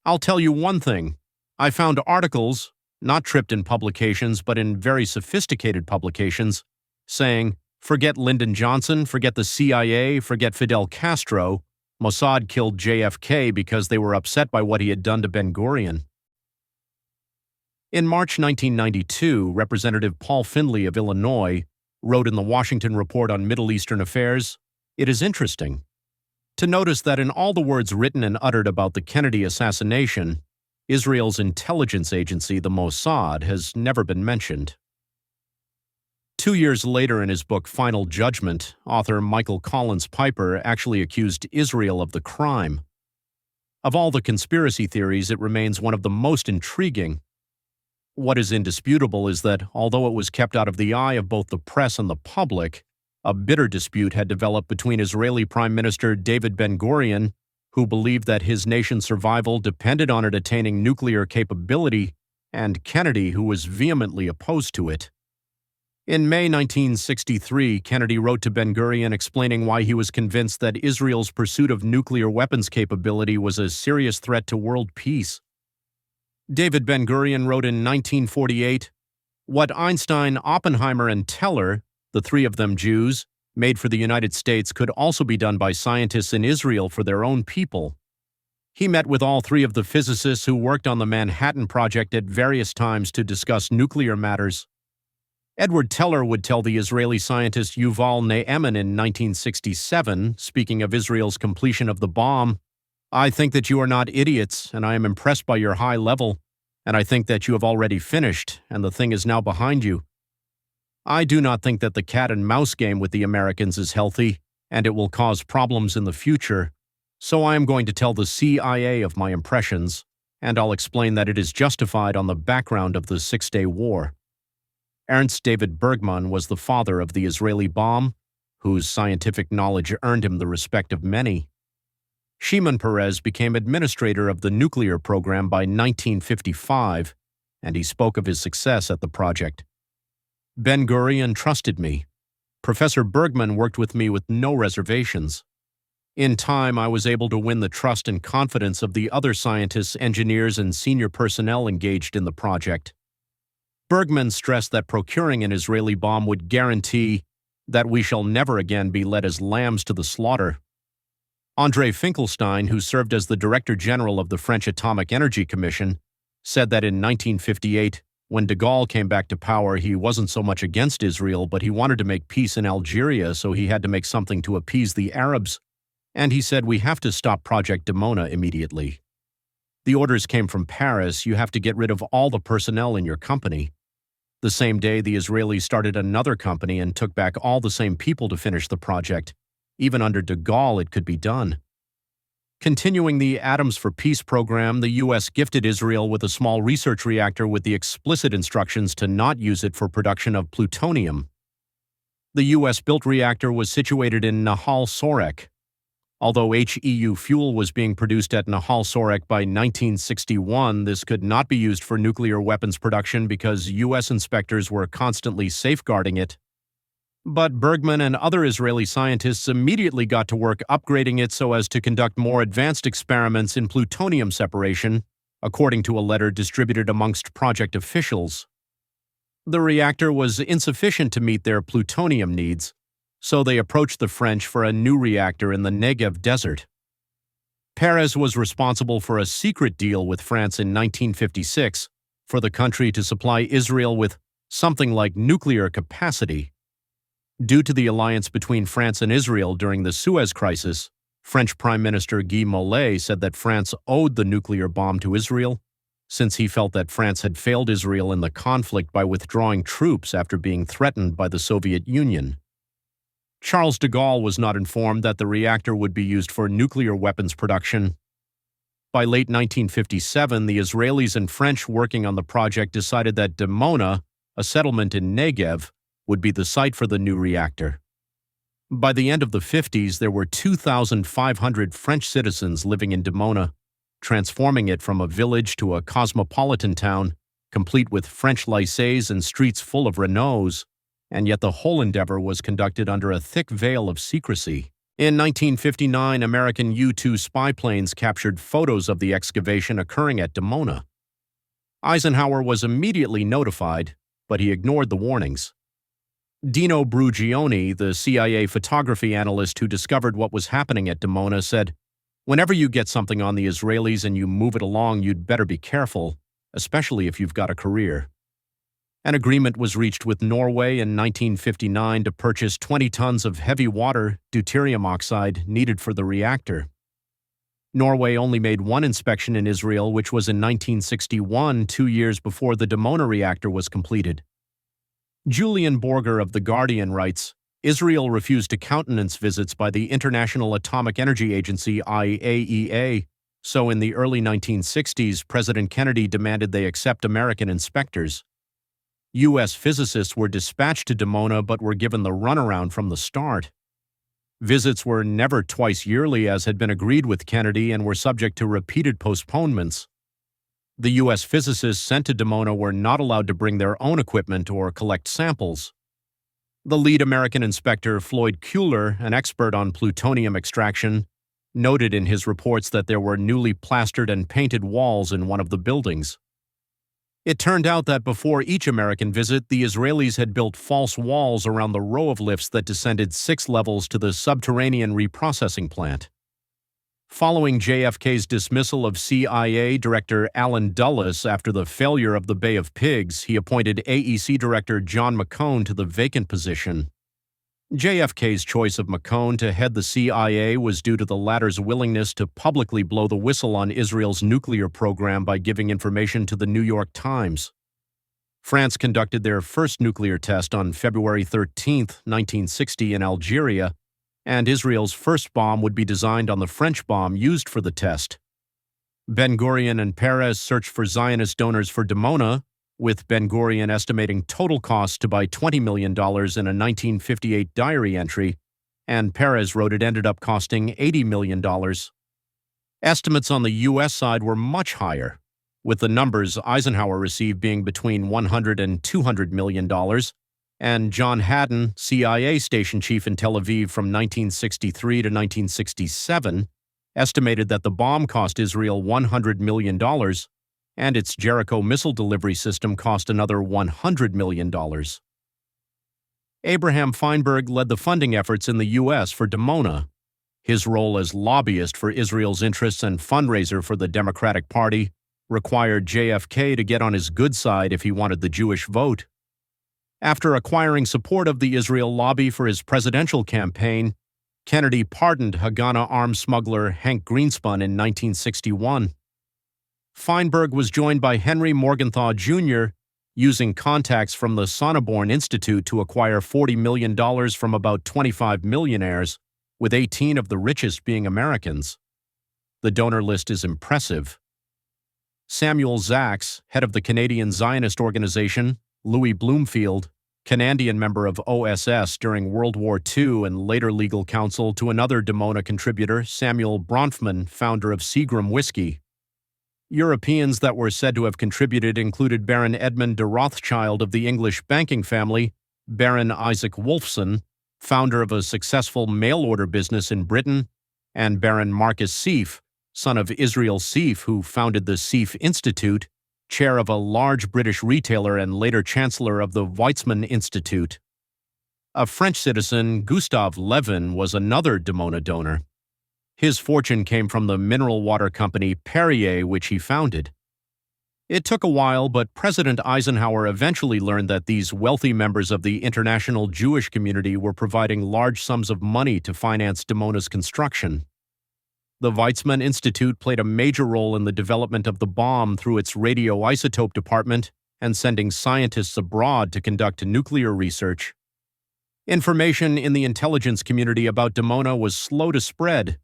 I'll tell you one thing. I found articles, not tripped in publications, but in very sophisticated publications, saying, forget Lyndon Johnson, forget the CIA, forget Fidel Castro. Mossad killed JFK because they were upset by what he had done to Ben-Gurion. In March 1992, Representative Paul Findley of Illinois wrote in the Washington Report on Middle Eastern Affairs, "It is interesting to notice that in all the words written and uttered about the Kennedy assassination, Israel's intelligence agency, the Mossad, has never been mentioned." 2 years later in his book Final Judgment, author Michael Collins Piper actually accused Israel of the crime. Of all the conspiracy theories, it remains one of the most intriguing. What is indisputable is that, although it was kept out of the eye of both the press and the public, a bitter dispute had developed between Israeli Prime Minister David Ben-Gurion, who believed that his nation's survival depended on it attaining nuclear capability, and Kennedy, who was vehemently opposed to it. In May 1963, Kennedy wrote to Ben-Gurion explaining why he was convinced that Israel's pursuit of nuclear weapons capability was a serious threat to world peace. David Ben-Gurion wrote in 1948, "What Einstein, Oppenheimer, and Teller, the three of them Jews, made for the United States could also be done by scientists in Israel for their own people." He met with all three of the physicists who worked on the Manhattan Project at various times to discuss nuclear matters. Edward Teller would tell the Israeli scientist Yuval Ne'eman in 1967, speaking of Israel's completion of the bomb, "I think that you are not idiots, and I am impressed by your high level, and I think that you have already finished, and the thing is now behind you. I do not think that the cat-and-mouse game with the Americans is healthy, and it will cause problems in the future, so I am going to tell the CIA of my impressions, and I'll explain that it is justified on the background of the Six-Day War." Ernst David Bergman was the father of the Israeli bomb, whose scientific knowledge earned him the respect of many. Shimon Peres became administrator of the nuclear program by 1955, and he spoke of his success at the project. "Ben-Gurion trusted me. Professor Bergman worked with me with no reservations. In time, I was able to win the trust and confidence of the other scientists, engineers, and senior personnel engaged in the project." Bergman stressed that procuring an Israeli bomb would guarantee that we shall never again be led as lambs to the slaughter. André Finkelstein, who served as the Director General of the French Atomic Energy Commission, said that in 1958, when de Gaulle came back to power, he wasn't so much against Israel, but he wanted to make peace in Algeria, so he had to make something to appease the Arabs. And he said, "We have to stop Project Dimona immediately. The orders came from Paris. You have to get rid of all the personnel in your company." The same day, the Israelis started another company and took back all the same people to finish the project. Even under de Gaulle, it could be done. Continuing the Atoms for Peace program, the U.S. gifted Israel with a small research reactor with the explicit instructions to not use it for production of plutonium. The U.S.-built reactor was situated in Nahal Sorek. Although HEU fuel was being produced at Nahal Sorek by 1961, this could not be used for nuclear weapons production because U.S. inspectors were constantly safeguarding it. But Bergman and other Israeli scientists immediately got to work upgrading it so as to conduct more advanced experiments in plutonium separation, according to a letter distributed amongst project officials. The reactor was insufficient to meet their plutonium needs, so they approached the French for a new reactor in the Negev desert. Peres was responsible for a secret deal with France in 1956 for the country to supply Israel with something like nuclear capacity. Due to the alliance between France and Israel during the Suez Crisis, French Prime Minister Guy Mollet said that France owed the nuclear bomb to Israel, since he felt that France had failed Israel in the conflict by withdrawing troops after being threatened by the Soviet Union. Charles de Gaulle was not informed that the reactor would be used for nuclear weapons production. By late 1957, the Israelis and French working on the project decided that Dimona, a settlement in Negev, would be the site for the new reactor. By the end of the 50s, there were 2,500 French citizens living in Dimona, transforming it from a village to a cosmopolitan town, complete with French lycées and streets full of Renaults, and yet the whole endeavor was conducted under a thick veil of secrecy. In 1959, American U-2 spy planes captured photos of the excavation occurring at Dimona. Eisenhower was immediately notified, but he ignored the warnings. Dino Brugioni, the CIA photography analyst who discovered what was happening at Dimona, said, "Whenever you get something on the Israelis and you move it along, you'd better be careful, especially if you've got a career." An agreement was reached with Norway in 1959 to purchase 20 tons of heavy water, deuterium oxide, needed for the reactor. Norway only made one inspection in Israel, which was in 1961, 2 years before the Dimona reactor was completed. Julian Borger of The Guardian writes, Israel refused to countenance visits by the International Atomic Energy Agency, IAEA, so in the early 1960s, President Kennedy demanded they accept American inspectors. U.S. physicists were dispatched to Dimona but were given the runaround from the start. Visits were never twice yearly as had been agreed with Kennedy and were subject to repeated postponements. The U.S. physicists sent to Dimona were not allowed to bring their own equipment or collect samples. The lead American inspector, Floyd Kuehler, an expert on plutonium extraction, noted in his reports that there were newly plastered and painted walls in one of the buildings. It turned out that before each American visit, the Israelis had built false walls around the row of lifts that descended 6 levels to the subterranean reprocessing plant. Following JFK's dismissal of CIA Director Allen Dulles after the failure of the Bay of Pigs, he appointed AEC Director John McCone to the vacant position. JFK's choice of McCone to head the CIA was due to the latter's willingness to publicly blow the whistle on Israel's nuclear program by giving information to the New York Times. France conducted their first nuclear test on February 13, 1960 in Algeria, and Israel's first bomb would be designed on the French bomb used for the test. Ben-Gurion and Peres searched for Zionist donors for Dimona, with Ben-Gurion estimating total costs to buy $20 million in a 1958 diary entry, and Peres wrote it ended up costing $80 million. Estimates on the U.S. side were much higher, with the numbers Eisenhower received being between $100 and $200 million, and John Haddon, CIA station chief in Tel Aviv from 1963 to 1967, estimated that the bomb cost Israel $100 million, and its Jericho missile delivery system cost another $100 million. Abraham Feinberg led the funding efforts in the U.S. for Dimona. His role as lobbyist for Israel's interests and fundraiser for the Democratic Party required JFK to get on his good side if he wanted the Jewish vote. After acquiring support of the Israel lobby for his presidential campaign, Kennedy pardoned Haganah arms smuggler Hank Greenspun in 1961. Feinberg was joined by Henry Morgenthau Jr., using contacts from the Sonneborn Institute to acquire $40 million from about 25 millionaires, with 18 of the richest being Americans. The donor list is impressive. Samuel Zaks, head of the Canadian Zionist Organization, Louis Bloomfield, Canadian member of OSS during World War II and later legal counsel to another Dimona contributor, Samuel Bronfman, founder of Seagram Whiskey. Europeans that were said to have contributed included Baron Edmund de Rothschild of the English banking family, Baron Isaac Wolfson, founder of a successful mail-order business in Britain, and Baron Marcus Seif, son of Israel Seif, who founded the Seif Institute, chair of a large British retailer and later chancellor of the Weizmann Institute. A French citizen, Gustave Levin, was another Dimona donor. His fortune came from the mineral water company Perrier, which he founded. It took a while, but President Eisenhower eventually learned that these wealthy members of the international Jewish community were providing large sums of money to finance Dimona's construction. The Weizmann Institute played a major role in the development of the bomb through its radioisotope department and sending scientists abroad to conduct nuclear research. Information in the intelligence community about Dimona was slow to spread,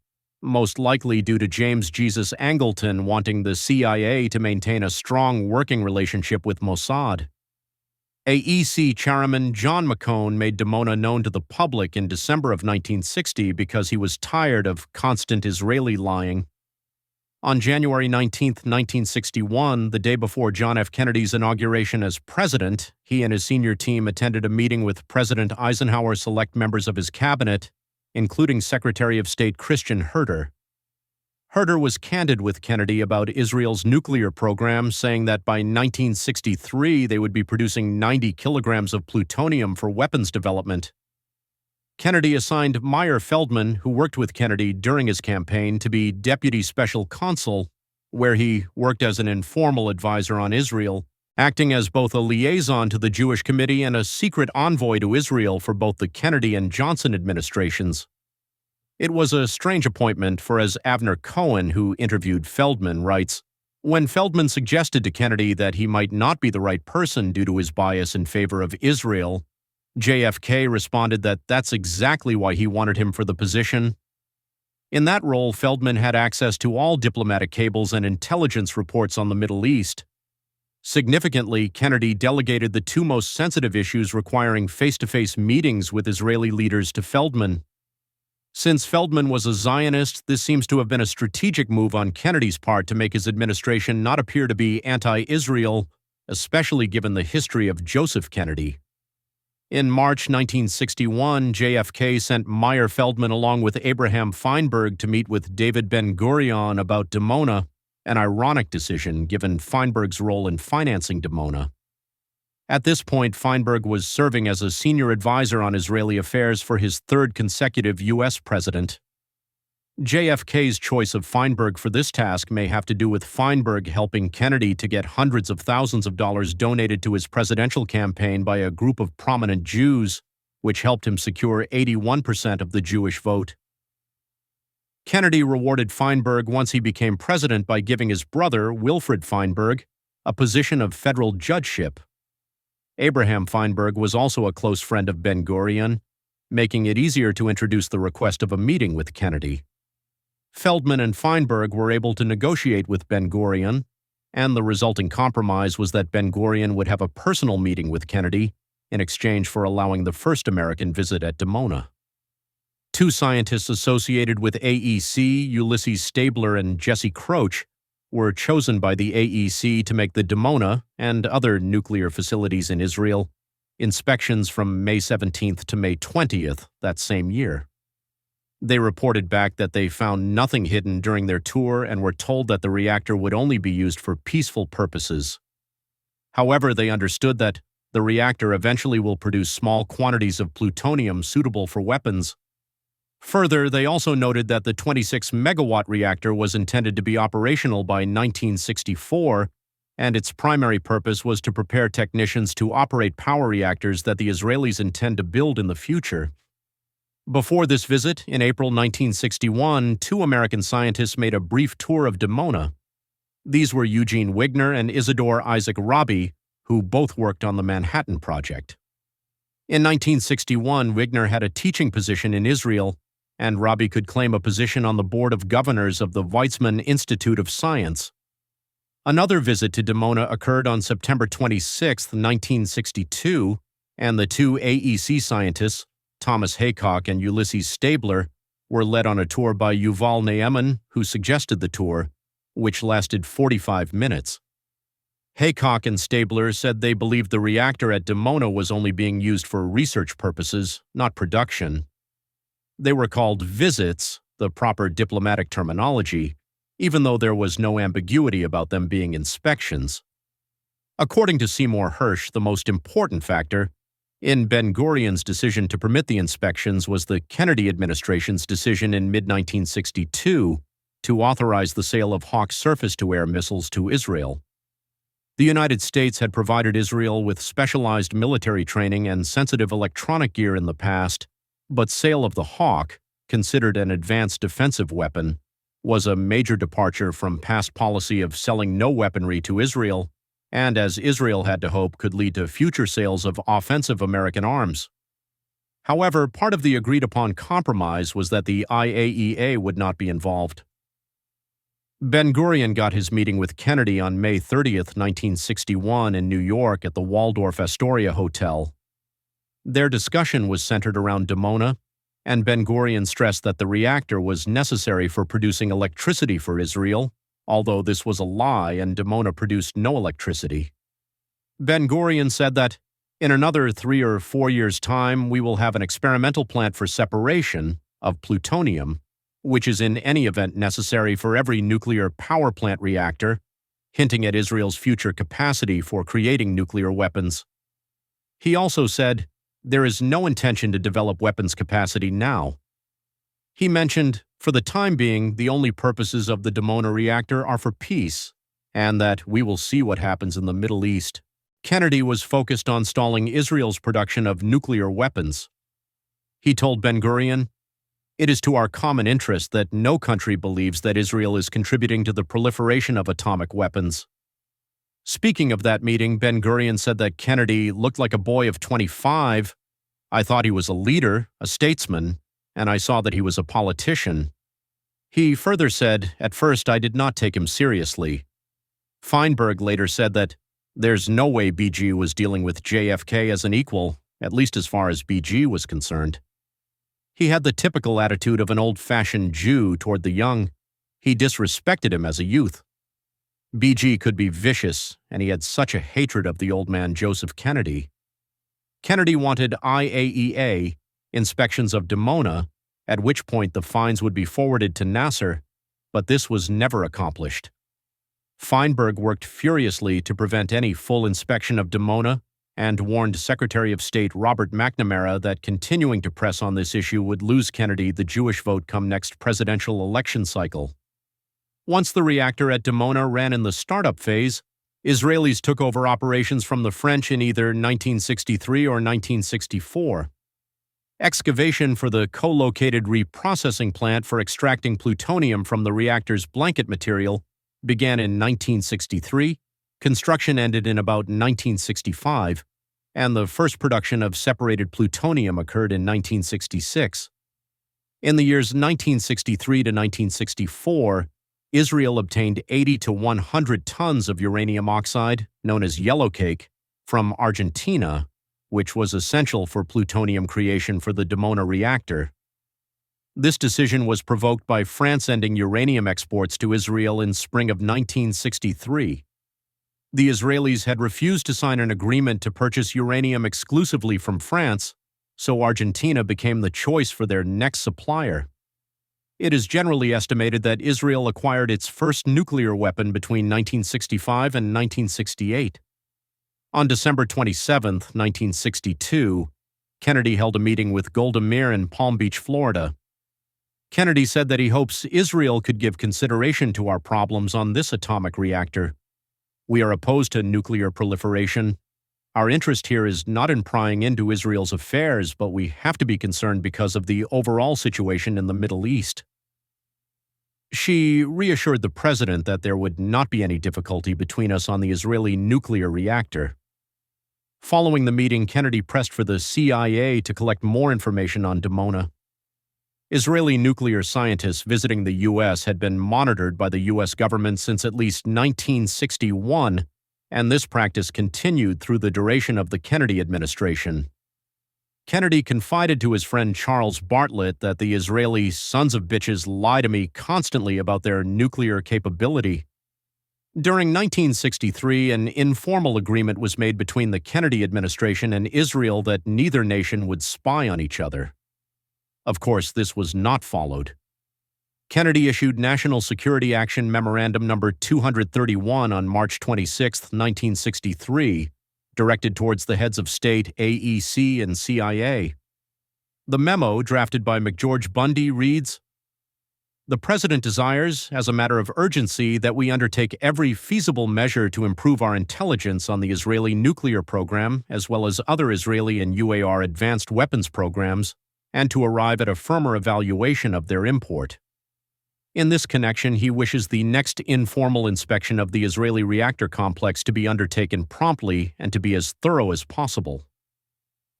most likely due to James Jesus Angleton wanting the CIA to maintain a strong working relationship with Mossad. AEC chairman John McCone made Dimona known to the public in December of 1960 because he was tired of constant Israeli lying. On January 19, 1961, the day before John F. Kennedy's inauguration as president, he and his senior team attended a meeting with President Eisenhower select members of his cabinet including Secretary of State Christian Herter. Herter was candid with Kennedy about Israel's nuclear program, saying that by 1963 they would be producing 90 kilograms of plutonium for weapons development. Kennedy assigned Meyer Feldman, who worked with Kennedy during his campaign, to be Deputy Special Counsel, where he worked as an informal advisor on Israel, acting as both a liaison to the Jewish Committee and a secret envoy to Israel for both the Kennedy and Johnson administrations. It was a strange appointment, for as Avner Cohen, who interviewed Feldman, writes, when Feldman suggested to Kennedy that he might not be the right person due to his bias in favor of Israel, JFK responded that that's exactly why he wanted him for the position. In that role, Feldman had access to all diplomatic cables and intelligence reports on the Middle East. Significantly, Kennedy delegated the two most sensitive issues requiring face-to-face meetings with Israeli leaders to Feldman. Since Feldman was a Zionist, this seems to have been a strategic move on Kennedy's part to make his administration not appear to be anti-Israel, especially given the history of Joseph Kennedy. In March 1961, JFK sent Meyer Feldman along with Abraham Feinberg to meet with David Ben-Gurion about Dimona, an ironic decision given Feinberg's role in financing Dimona. At this point, Feinberg was serving as a senior advisor on Israeli affairs for his third consecutive U.S. president. JFK's choice of Feinberg for this task may have to do with Feinberg helping Kennedy to get hundreds of thousands of dollars donated to his presidential campaign by a group of prominent Jews, which helped him secure 81% of the Jewish vote. Kennedy rewarded Feinberg once he became president by giving his brother, Wilfred Feinberg, a position of federal judgeship. Abraham Feinberg was also a close friend of Ben-Gurion, making it easier to introduce the request of a meeting with Kennedy. Feldman and Feinberg were able to negotiate with Ben-Gurion, and the resulting compromise was that Ben-Gurion would have a personal meeting with Kennedy in exchange for allowing the first American visit at Dimona. Two scientists associated with AEC, Ulysses Stabler and Jesse Croce, were chosen by the AEC to make the Dimona and other nuclear facilities in Israel inspections from May 17th to May 20th that same year. They reported back that they found nothing hidden during their tour and were told that the reactor would only be used for peaceful purposes. However, they understood that the reactor eventually will produce small quantities of plutonium suitable for weapons. Further, they also noted that the 26-megawatt reactor was intended to be operational by 1964, and its primary purpose was to prepare technicians to operate power reactors that the Israelis intend to build in the future. Before this visit, in April 1961, two American scientists made a brief tour of Dimona. These were Eugene Wigner and Isidore Isaac Rabi, who both worked on the Manhattan Project. In 1961, Wigner had a teaching position in Israel, and Rabi could claim a position on the board of governors of the Weizmann Institute of Science. Another visit to Dimona occurred on September 26, 1962, and the two AEC scientists, Thomas Haycock and Ulysses Stabler, were led on a tour by Yuval Ne'eman, who suggested the tour, which lasted 45 minutes. Haycock and Stabler said they believed the reactor at Dimona was only being used for research purposes, not production. They were called visits, the proper diplomatic terminology, even though there was no ambiguity about them being inspections. According to Seymour Hersh, the most important factor in Ben-Gurion's decision to permit the inspections was the Kennedy administration's decision in mid-1962 to authorize the sale of Hawk surface-to-air missiles to Israel. The United States had provided Israel with specialized military training and sensitive electronic gear in the past, but sale of the Hawk, considered an advanced defensive weapon, was a major departure from past policy of selling no weaponry to Israel, and as Israel had to hope, could lead to future sales of offensive American arms. However, part of the agreed-upon compromise was that the IAEA would not be involved. Ben-Gurion got his meeting with Kennedy on May 30, 1961 in New York at the Waldorf Astoria Hotel. Their discussion was centered around Dimona, and Ben-Gurion stressed that the reactor was necessary for producing electricity for Israel, although this was a lie and Dimona produced no electricity. Ben-Gurion said that, in another 3 or 4 years' time, we will have an experimental plant for separation, of plutonium, which is in any event necessary for every nuclear power plant reactor, hinting at Israel's future capacity for creating nuclear weapons. He also said, there is no intention to develop weapons capacity now. He mentioned, for the time being, the only purposes of the Dimona reactor are for peace, and that we will see what happens in the Middle East. Kennedy was focused on stalling Israel's production of nuclear weapons. He told Ben-Gurion, "It is to our common interest that no country believes that Israel is contributing to the proliferation of atomic weapons." Speaking of that meeting, Ben-Gurion said that Kennedy looked like a boy of 25. "I thought he was a leader, a statesman, and I saw that he was a politician." He further said, "At first I did not take him seriously." Feinberg later said that there's no way BG was dealing with JFK as an equal, at least as far as BG was concerned. He had the typical attitude of an old-fashioned Jew toward the young. He disrespected him as a youth. BG could be vicious, and he had such a hatred of the old man Joseph Kennedy. Kennedy wanted IAEA inspections of Dimona, at which point the fines would be forwarded to Nasser, but this was never accomplished. Feinberg worked furiously to prevent any full inspection of Dimona and warned Secretary of State Robert McNamara that continuing to press on this issue would lose Kennedy the Jewish vote come next presidential election cycle. Once the reactor at Dimona ran in the startup phase, Israelis took over operations from the French in either 1963 or 1964. Excavation for the co-located reprocessing plant for extracting plutonium from the reactor's blanket material began in 1963, construction ended in about 1965, and the first production of separated plutonium occurred in 1966. In the years 1963 to 1964, Israel obtained 80 to 100 tons of uranium oxide, known as yellowcake, from Argentina, which was essential for plutonium creation for the Dimona reactor. This decision was provoked by France ending uranium exports to Israel in spring of 1963. The Israelis had refused to sign an agreement to purchase uranium exclusively from France, so Argentina became the choice for their next supplier. It is generally estimated that Israel acquired its first nuclear weapon between 1965 and 1968. On December 27, 1962, Kennedy held a meeting with Golda Meir in Palm Beach, Florida. Kennedy said that he hopes Israel could give consideration to our problems on this atomic reactor. "We are opposed to nuclear proliferation. Our interest here is not in prying into Israel's affairs, but we have to be concerned because of the overall situation in the Middle East." She reassured the president that there would not be any difficulty between us on the Israeli nuclear reactor. Following the meeting, Kennedy pressed for the CIA to collect more information on Dimona. Israeli nuclear scientists visiting the U.S. had been monitored by the U.S. government since at least 1961, and this practice continued through the duration of the Kennedy administration. Kennedy confided to his friend Charles Bartlett that the Israeli sons of bitches lie to me constantly about their nuclear capability. During 1963, an informal agreement was made between the Kennedy administration and Israel that neither nation would spy on each other. Of course, this was not followed. Kennedy issued National Security Action Memorandum No. 231 on March 26, 1963, directed towards the heads of state, AEC, and CIA. The memo, drafted by McGeorge Bundy, reads, "The President desires, as a matter of urgency, that we undertake every feasible measure to improve our intelligence on the Israeli nuclear program, as well as other Israeli and UAR advanced weapons programs, and to arrive at a firmer evaluation of their import. In this connection, he wishes the next informal inspection of the Israeli reactor complex to be undertaken promptly and to be as thorough as possible.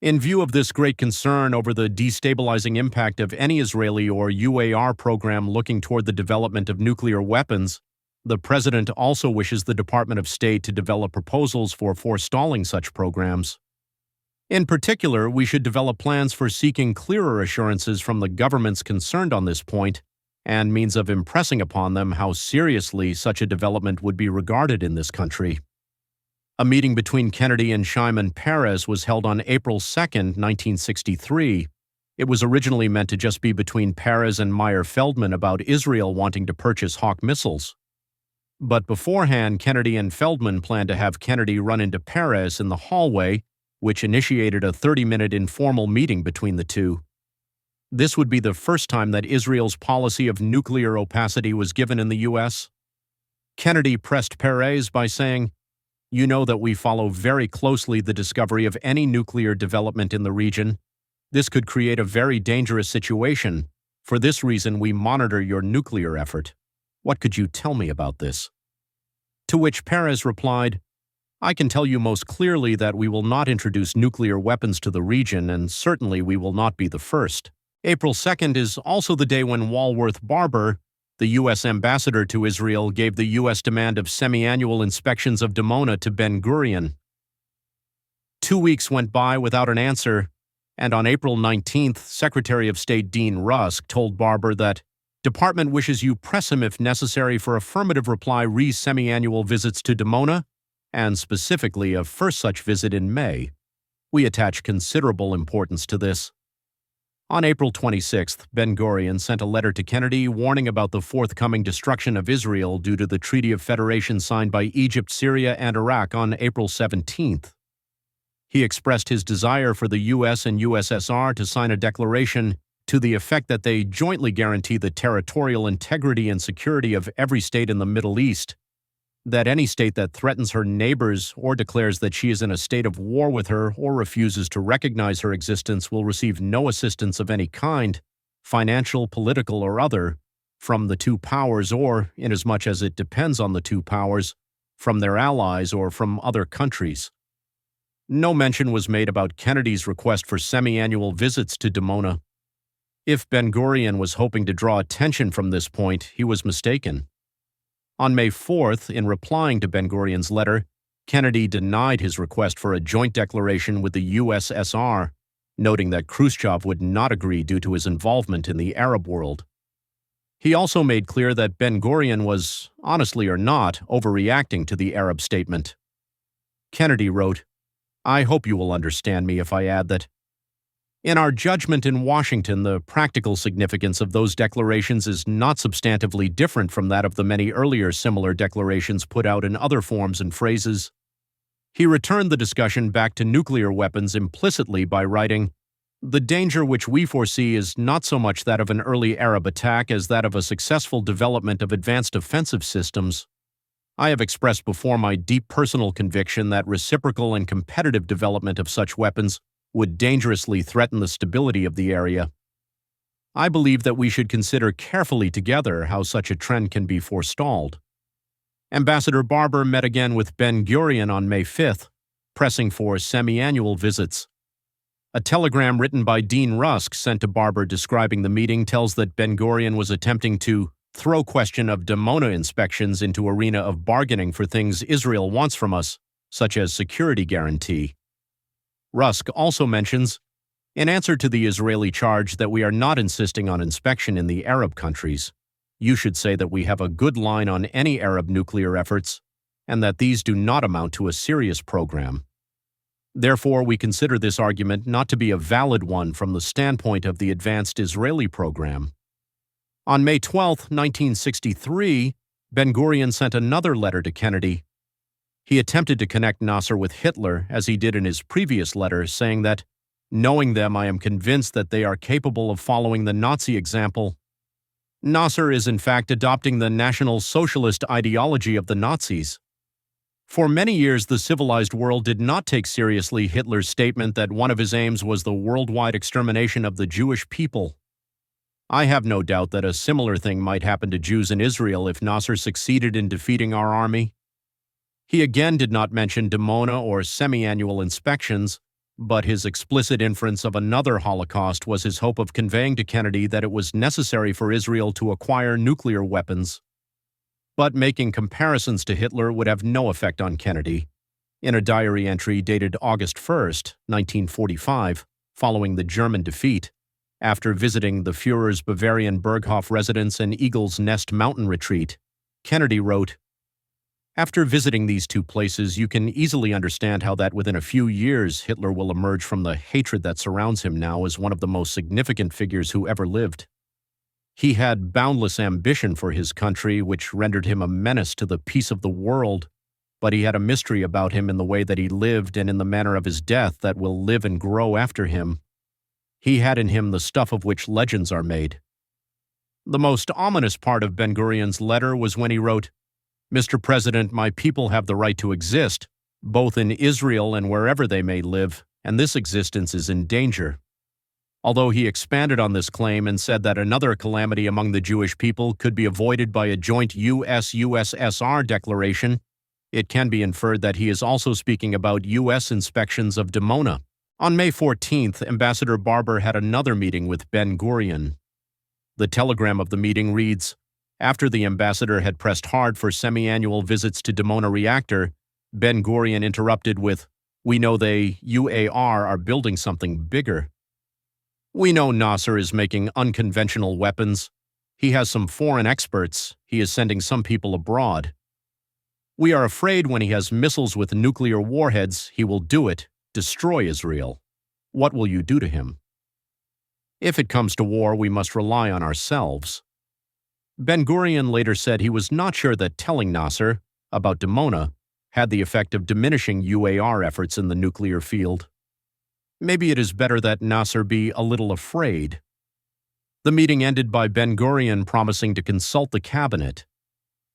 In view of this great concern over the destabilizing impact of any Israeli or UAR program looking toward the development of nuclear weapons, the President also wishes the Department of State to develop proposals for forestalling such programs. In particular, we should develop plans for seeking clearer assurances from the governments concerned on this point and means of impressing upon them how seriously such a development would be regarded in this country." A meeting between Kennedy and Shimon Peres was held on April 2, 1963, It was originally meant to just be between Peres and Meyer-Feldman about Israel wanting to purchase Hawk missiles. But beforehand, Kennedy and Feldman planned to have Kennedy run into Peres in the hallway, which initiated a 30-minute informal meeting between the two. This would be the first time that Israel's policy of nuclear opacity was given in the U.S. Kennedy pressed Peres by saying, "You know that we follow very closely the discovery of any nuclear development in the region. This could create a very dangerous situation. For this reason, we monitor your nuclear effort. What could you tell me about this?" To which Peres replied, "I can tell you most clearly that we will not introduce nuclear weapons to the region, and certainly we will not be the first." April 2nd is also the day when Walworth Barber, the U.S. ambassador to Israel, gave the U.S. demand of semi-annual inspections of Dimona to Ben-Gurion. 2 weeks went by without an answer, and on April 19th, Secretary of State Dean Rusk told Barber that Department wishes you press him if necessary for affirmative reply semi-annual visits to Dimona, and specifically a first such visit in May. We attach considerable importance to this. On April 26th, Ben-Gurion sent a letter to Kennedy warning about the forthcoming destruction of Israel due to the Treaty of Federation signed by Egypt, Syria, and Iraq on April 17th. He expressed his desire for the U.S. and USSR to sign a declaration to the effect that they jointly guarantee the territorial integrity and security of every state in the Middle East, that any state that threatens her neighbors or declares that she is in a state of war with her or refuses to recognize her existence will receive no assistance of any kind, financial, political, or other, from the two powers or, inasmuch as it depends on the two powers, from their allies or from other countries. No mention was made about Kennedy's request for semi-annual visits to Dimona. If Ben-Gurion was hoping to draw attention from this point, he was mistaken. On May 4th, in replying to Ben-Gurion's letter, Kennedy denied his request for a joint declaration with the USSR, noting that Khrushchev would not agree due to his involvement in the Arab world. He also made clear that Ben-Gurion was, honestly or not, overreacting to the Arab statement. Kennedy wrote, "I hope you will understand me if I add that in our judgment in Washington, the practical significance of those declarations is not substantively different from that of the many earlier similar declarations put out in other forms and phrases." He returned the discussion back to nuclear weapons implicitly by writing, "The danger which we foresee is not so much that of an early Arab attack as that of a successful development of advanced offensive systems. I have expressed before my deep personal conviction that reciprocal and competitive development of such weapons would dangerously threaten the stability of the area. I believe that we should consider carefully together how such a trend can be forestalled." Ambassador Barber met again with Ben-Gurion on May 5th, pressing for semi-annual visits. A telegram written by Dean Rusk sent to Barber describing the meeting tells that Ben-Gurion was attempting to throw question of Dimona inspections into arena of bargaining for things Israel wants from us, such as security guarantee. Rusk also mentions, in answer to the Israeli charge that we are not insisting on inspection in the Arab countries, you should say that we have a good line on any Arab nuclear efforts, and that these do not amount to a serious program. Therefore, we consider this argument not to be a valid one from the standpoint of the advanced Israeli program. On May 12, 1963, Ben-Gurion sent another letter to Kennedy. He attempted to connect Nasser with Hitler, as he did in his previous letter, saying that, "Knowing them, I am convinced that they are capable of following the Nazi example." Nasser is in fact adopting the National Socialist ideology of the Nazis. For many years, the civilized world did not take seriously Hitler's statement that one of his aims was the worldwide extermination of the Jewish people. I have no doubt that a similar thing might happen to Jews in Israel if Nasser succeeded in defeating our army. He again did not mention Dimona or semi-annual inspections, but his explicit inference of another Holocaust was his hope of conveying to Kennedy that it was necessary for Israel to acquire nuclear weapons. But making comparisons to Hitler would have no effect on Kennedy. In a diary entry dated August 1st, 1945, following the German defeat, after visiting the Führer's Bavarian Berghof residence and Eagle's Nest mountain retreat, Kennedy wrote, After visiting these two places, you can easily understand how that within a few years Hitler will emerge from the hatred that surrounds him now as one of the most significant figures who ever lived. He had boundless ambition for his country, which rendered him a menace to the peace of the world, but he had a mystery about him in the way that he lived and in the manner of his death that will live and grow after him. He had in him the stuff of which legends are made. The most ominous part of Ben-Gurion's letter was when he wrote, "Mr. President, my people have the right to exist, both in Israel and wherever they may live, and this existence is in danger." Although he expanded on this claim and said that another calamity among the Jewish people could be avoided by a joint U.S.-USSR declaration, it can be inferred that he is also speaking about U.S. inspections of Dimona. On May 14th, Ambassador Barber had another meeting with Ben-Gurion. The telegram of the meeting reads, after the ambassador had pressed hard for semi-annual visits to Dimona Reactor, Ben-Gurion interrupted with, "We know they, UAR, are building something bigger. We know Nasser is making unconventional weapons. He has some foreign experts. He is sending some people abroad. We are afraid when he has missiles with nuclear warheads, he will do it, destroy Israel. What will you do to him? If it comes to war, we must rely on ourselves." Ben-Gurion later said he was not sure that telling Nasser about Dimona had the effect of diminishing UAR efforts in the nuclear field. Maybe it is better that Nasser be a little afraid. The meeting ended by Ben-Gurion promising to consult the cabinet.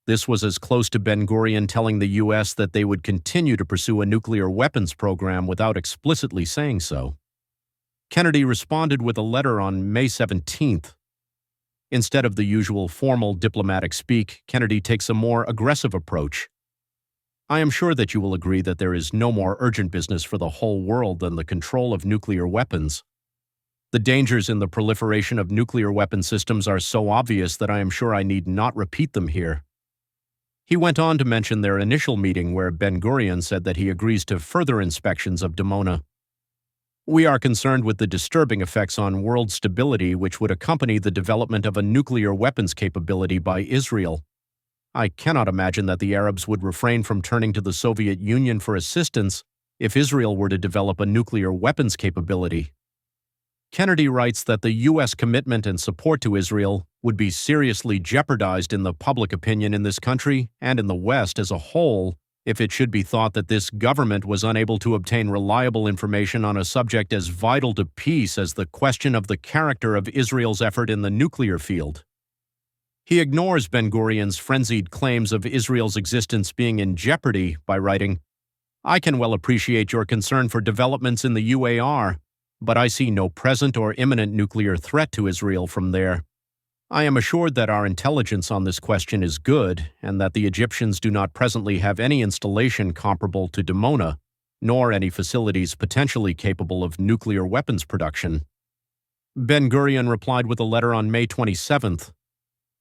This was as close to Ben-Gurion telling the U.S. that they would continue to pursue a nuclear weapons program without explicitly saying so. Kennedy responded with a letter on May 17th. Instead of the usual formal diplomatic speak, Kennedy takes a more aggressive approach. "I am sure that you will agree that there is no more urgent business for the whole world than the control of nuclear weapons. The dangers in the proliferation of nuclear weapon systems are so obvious that I am sure I need not repeat them here." He went on to mention their initial meeting where Ben-Gurion said that he agrees to further inspections of Dimona. "We are concerned with the disturbing effects on world stability which would accompany the development of a nuclear weapons capability by Israel. I cannot imagine that the Arabs would refrain from turning to the Soviet Union for assistance if Israel were to develop a nuclear weapons capability." Kennedy writes that the U.S. commitment and support to Israel would be seriously jeopardized in the public opinion in this country and in the West as a whole if it should be thought that this government was unable to obtain reliable information on a subject as vital to peace as the question of the character of Israel's effort in the nuclear field. He ignores Ben-Gurion's frenzied claims of Israel's existence being in jeopardy by writing, "I can well appreciate your concern for developments in the UAR, but I see no present or imminent nuclear threat to Israel from there. I am assured that our intelligence on this question is good, and that the Egyptians do not presently have any installation comparable to Dimona, nor any facilities potentially capable of nuclear weapons production." Ben-Gurion replied with a letter on May 27th.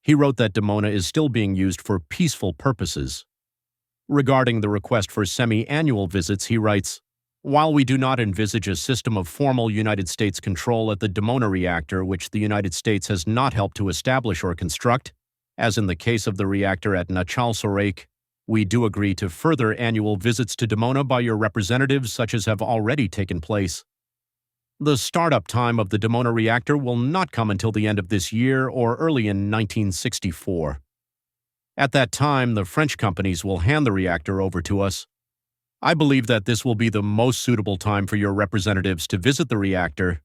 He wrote that Dimona is still being used for peaceful purposes. Regarding the request for semi-annual visits, he writes, "While we do not envisage a system of formal United States control at the Dimona reactor which the United States has not helped to establish or construct, as in the case of the reactor at Nachal Sorek, we do agree to further annual visits to Dimona by your representatives such as have already taken place. The startup time of the Dimona reactor will not come until the end of this year or early in 1964. At that time, the French companies will hand the reactor over to us. I believe that this will be the most suitable time for your representatives to visit the reactor.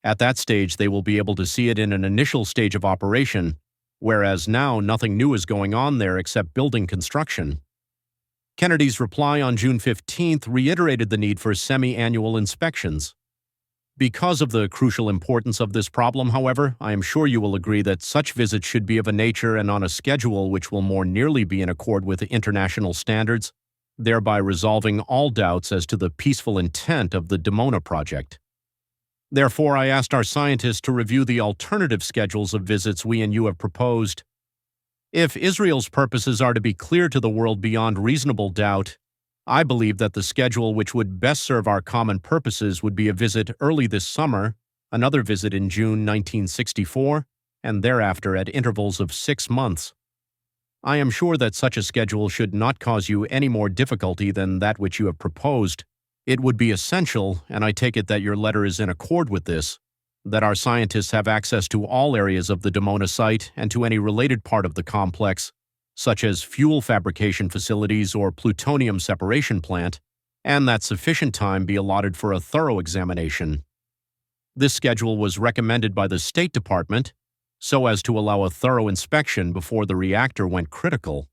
At that stage, they will be able to see it in an initial stage of operation, whereas now nothing new is going on there except building construction." Kennedy's reply on June 15th reiterated the need for semi-annual inspections. Because of the crucial importance of this problem, however, I am sure you will agree that such visits should be of a nature and on a schedule which will more nearly be in accord with international standards, thereby resolving all doubts as to the peaceful intent of the Dimona project. Therefore, I asked our scientists to review the alternative schedules of visits we and you have proposed. If Israel's purposes are to be clear to the world beyond reasonable doubt, I believe that the schedule which would best serve our common purposes would be a visit early this summer, another visit in June 1964, and thereafter at intervals of 6 months. I am sure that such a schedule should not cause you any more difficulty than that which you have proposed. It would be essential, and I take it that your letter is in accord with this, that our scientists have access to all areas of the Dimona site and to any related part of the complex, such as fuel fabrication facilities or plutonium separation plant, and that sufficient time be allotted for a thorough examination. This schedule was recommended by the State Department so as to allow a thorough inspection before the reactor went critical.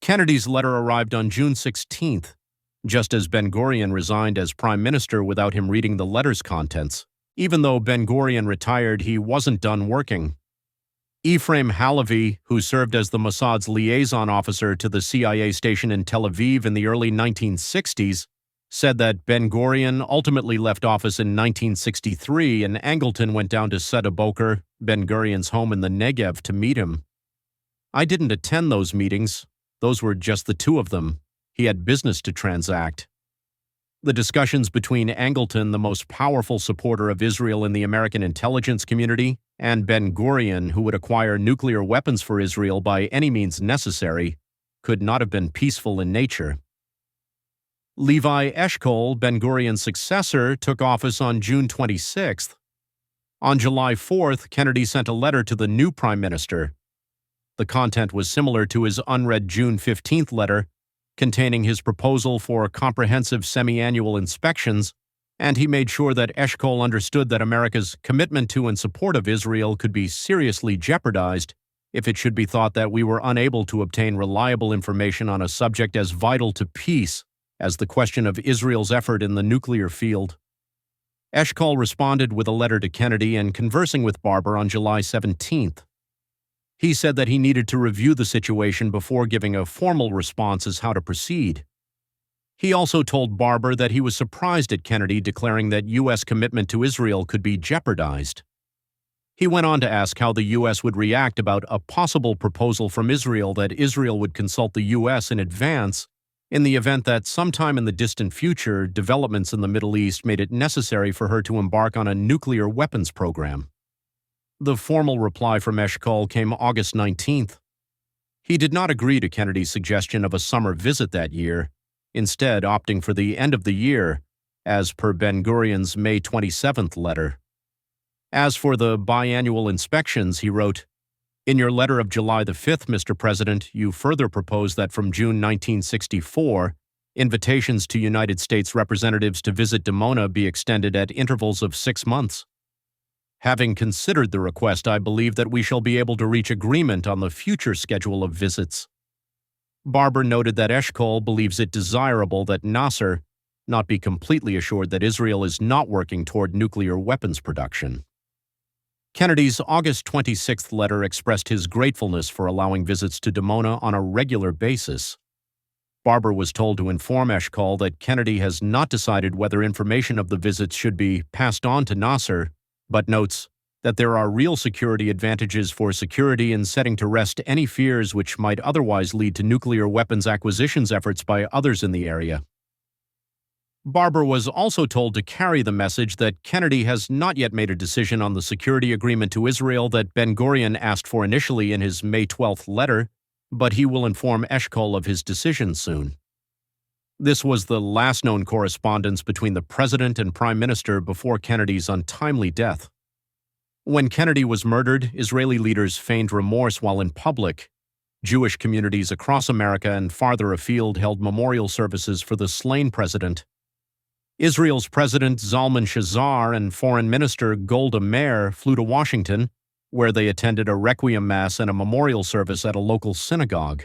Kennedy's letter arrived on June 16th, just as Ben-Gurion resigned as Prime Minister without him reading the letter's contents. Even though Ben-Gurion retired, he wasn't done working. Ephraim Halevi, who served as the Mossad's liaison officer to the CIA station in Tel Aviv in the early 1960s, said that Ben-Gurion ultimately left office in 1963 and Angleton went down to Sde Boker, Ben-Gurion's home in the Negev, to meet him. I didn't attend those meetings. Those were just the two of them. He had business to transact. The discussions between Angleton, the most powerful supporter of Israel in the American intelligence community, and Ben-Gurion, who would acquire nuclear weapons for Israel by any means necessary, could not have been peaceful in nature. Levi Eshkol, Ben-Gurion's successor, took office on June 26th. On July 4th, Kennedy sent a letter to the new prime minister. The content was similar to his unread June 15th letter, containing his proposal for comprehensive semi-annual inspections, and he made sure that Eshkol understood that America's commitment to and support of Israel could be seriously jeopardized if it should be thought that we were unable to obtain reliable information on a subject as vital to peace as the question of Israel's effort in the nuclear field. Eshkol responded with a letter to Kennedy and conversing with Barber on July 17th. He said that he needed to review the situation before giving a formal response as how to proceed. He also told Barber that he was surprised at Kennedy declaring that U.S. commitment to Israel could be jeopardized. He went on to ask how the U.S. would react about a possible proposal from Israel that Israel would consult the U.S. in advance in the event that sometime in the distant future, developments in the Middle East made it necessary for her to embark on a nuclear weapons program. The formal reply from Eshkol came August 19th. He did not agree to Kennedy's suggestion of a summer visit that year, instead opting for the end of the year, as per Ben-Gurion's May 27th letter. As for the biannual inspections, he wrote, "In your letter of July the 5th, Mr. President, you further proposed that from June 1964, invitations to United States representatives to visit Dimona be extended at intervals of 6 months. Having considered the request, I believe that we shall be able to reach agreement on the future schedule of visits." Barber noted that Eshkol believes it desirable that Nasser not be completely assured that Israel is not working toward nuclear weapons production. Kennedy's August 26th letter expressed his gratefulness for allowing visits to Dimona on a regular basis. Barber was told to inform Eshkol that Kennedy has not decided whether information of the visits should be passed on to Nasser, but notes that there are real security advantages for security in setting to rest any fears which might otherwise lead to nuclear weapons acquisitions efforts by others in the area. Barber was also told to carry the message that Kennedy has not yet made a decision on the security agreement to Israel that Ben-Gurion asked for initially in his May 12th letter, but he will inform Eshkol of his decision soon. This was the last known correspondence between the president and prime minister before Kennedy's untimely death. When Kennedy was murdered, Israeli leaders feigned remorse while in public. Jewish communities across America and farther afield held memorial services for the slain president. Israel's President Zalman Shazar and Foreign Minister Golda Meir flew to Washington, where they attended a requiem mass and a memorial service at a local synagogue.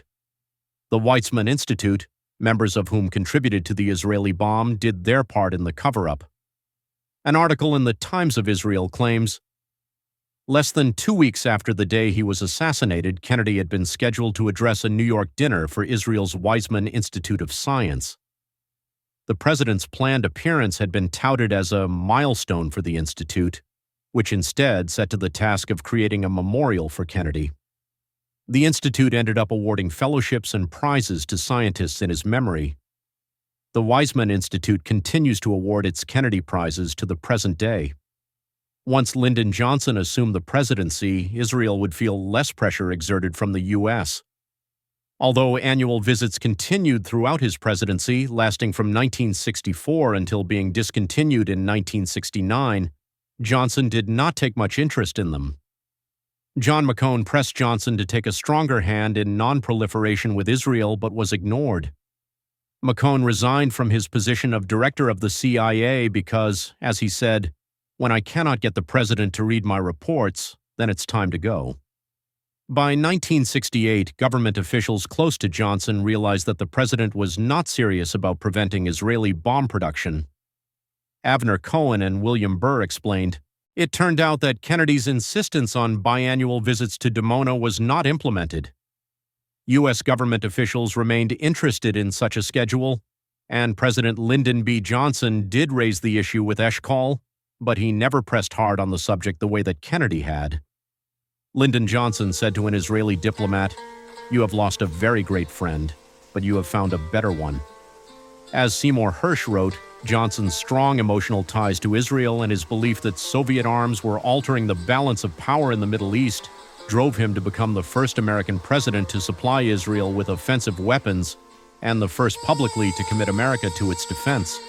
The Weizmann Institute, members of whom contributed to the Israeli bomb, did their part in the cover-up. An article in the Times of Israel claims, less than 2 weeks after the day he was assassinated, Kennedy had been scheduled to address a New York dinner for Israel's Weizmann Institute of Science. The president's planned appearance had been touted as a milestone for the institute, which instead set to the task of creating a memorial for Kennedy. The institute ended up awarding fellowships and prizes to scientists in his memory. The Weizmann Institute continues to award its Kennedy Prizes to the present day. Once Lyndon Johnson assumed the presidency, Israel would feel less pressure exerted from the U.S. Although annual visits continued throughout his presidency, lasting from 1964 until being discontinued in 1969, Johnson did not take much interest in them. John McCone pressed Johnson to take a stronger hand in non-proliferation with Israel, but was ignored. McCone resigned from his position of director of the CIA because, as he said, "When I cannot get the president to read my reports, then it's time to go." By 1968, government officials close to Johnson realized that the president was not serious about preventing Israeli bomb production. Avner Cohen and William Burr explained, "It turned out that Kennedy's insistence on biannual visits to Dimona was not implemented. U.S. government officials remained interested in such a schedule, and President Lyndon B. Johnson did raise the issue with Eshkol, but he never pressed hard on the subject the way that Kennedy had." Lyndon Johnson said to an Israeli diplomat, "You have lost a very great friend, but you have found a better one." As Seymour Hersh wrote, Johnson's strong emotional ties to Israel and his belief that Soviet arms were altering the balance of power in the Middle East drove him to become the first American president to supply Israel with offensive weapons and the first publicly to commit America to its defense.